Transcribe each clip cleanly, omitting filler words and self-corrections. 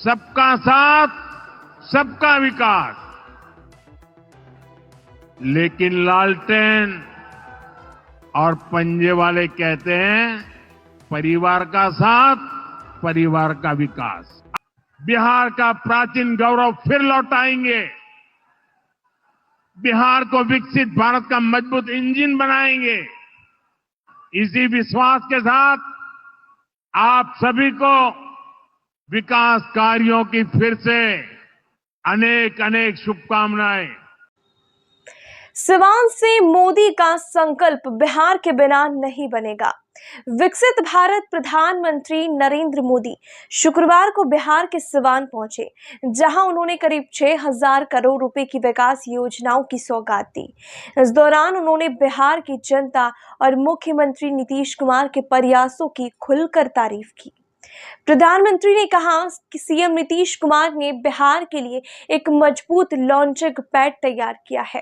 सबका साथ, सबका विकास। लेकिन लालटेन और पंजे वाले कहते हैं परिवार का साथ, परिवार का विकास। बिहार का प्राचीन गौरव फिर लौटाएंगे। बिहार को विकसित भारत का मजबूत इंजन बनाएंगे। इसी विश्वास के साथ आप सभी को विकास कार्यों की फिर से अनेक अनेक शुभकामनाएं। सिवान से मोदी का संकल्प बिहार के बिना नहीं बनेगा। विकसित भारत प्रधानमंत्री नरेंद्र मोदी शुक्रवार को बिहार के सिवान पहुंचे, जहां उन्होंने करीब 6,000 करोड़ रुपए की विकास योजनाओं की सौगात दी। इस दौरान उन्होंने बिहार की जनता और मुख्यमंत्री नीतीश कुमार के प्रयासों की खुलकर तारीफ की। प्रधानमंत्री ने कहा कि सीएम नीतीश कुमार ने बिहार के लिए एक मजबूत लॉन्चिंग पैड तैयार किया है,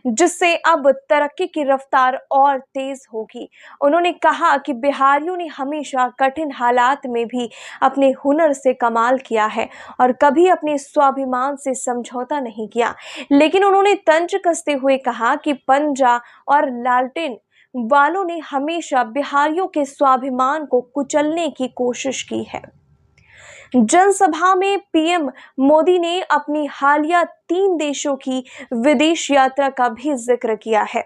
जिससे अब तरक्की की रफ्तार और तेज होगी। उन्होंने कहा कि बिहारियों ने हमेशा कठिन हालात में भी अपने हुनर से कमाल किया है और कभी अपने स्वाभिमान से समझौता नहीं किया। लेकिन उन्होंने तंज कसते हुए कहा कि पंजा और लालटेन वालों ने हमेशा बिहारियों के स्वाभिमान को कुचलने की कोशिश की है। जनसभा में पीएम मोदी ने अपनी हालिया 3 देशों की विदेश यात्रा का भी जिक्र किया है।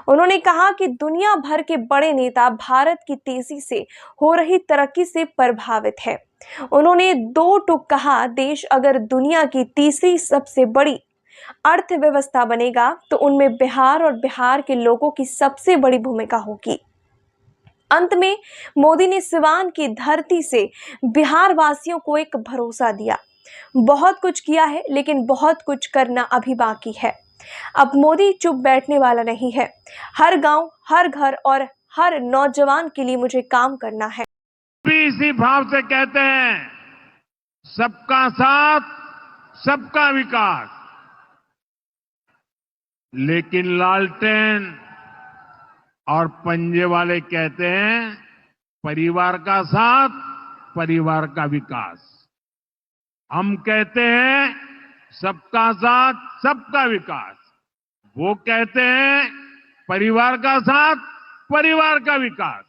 उन्होंने कहा कि दुनिया भर के बड़े नेता भारत की तेजी से हो रही तरक्की से प्रभावित है। उन्होंने 2 टूक कहा, देश अगर दुनिया की तीसरी सबसे बड़ी अर्थव्यवस्था बनेगा तो उनमें बिहार और बिहार के लोगों की सबसे बड़ी भूमिका होगी। अंत में मोदी ने सिवान की धरती से बिहार वासियों को एक भरोसा दिया। बहुत कुछ किया है, लेकिन बहुत कुछ करना अभी बाकी है। अब मोदी चुप बैठने वाला नहीं है। हर गांव, हर घर और हर नौजवान के लिए मुझे काम करना है। भी इसी भाव से कहते हैं सबका साथ, सबका विकास। लेकिन लालटेन और पंजे वाले कहते हैं परिवार का साथ, परिवार का विकास। हम कहते हैं सबका साथ, सबका विकास। वो कहते हैं परिवार का साथ, परिवार का विकास।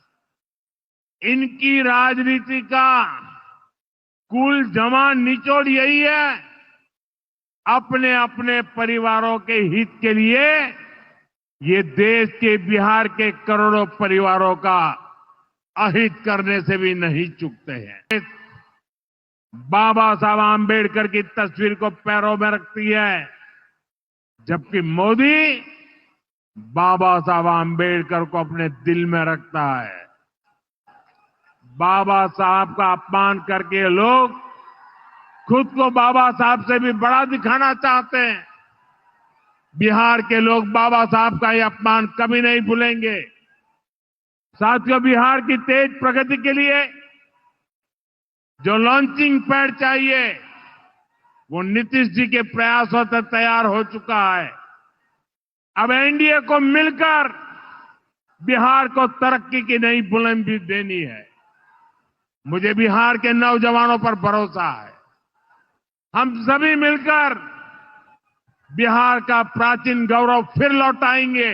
इनकी राजनीति का कुल जमा निचोड़ यही है, अपने अपने परिवारों के हित के लिए ये देश के बिहार के करोड़ों परिवारों का अहित करने से भी नहीं चूकते हैं। बाबा साहब आंबेडकर की तस्वीर को पैरों में रखती है, जबकि मोदी बाबा साहब आंबेडकर को अपने दिल में रखता है। बाबा साहब का अपमान करके लोग खुद को बाबा साहब से भी बड़ा दिखाना चाहते हैं। बिहार के लोग बाबा साहब का ये अपमान कभी नहीं भूलेंगे। साथियों, बिहार की तेज प्रगति के लिए जो लॉन्चिंग पैड चाहिए वो नीतीश जी के प्रयासों से तैयार हो चुका है। अब एनडीए को मिलकर बिहार को तरक्की की नई बुलंदी देनी है। मुझे बिहार के नौजवानों पर भरोसा है। हम सभी मिलकर बिहार का प्राचीन गौरव फिर लौटाएंगे।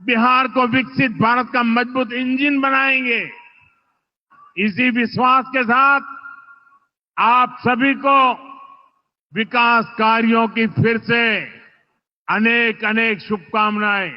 बिहार को विकसित भारत का मजबूत इंजन बनाएंगे। इसी विश्वास के साथ आप सभी को विकास कार्यों की फिर से अनेक अनेक शुभकामनाएं।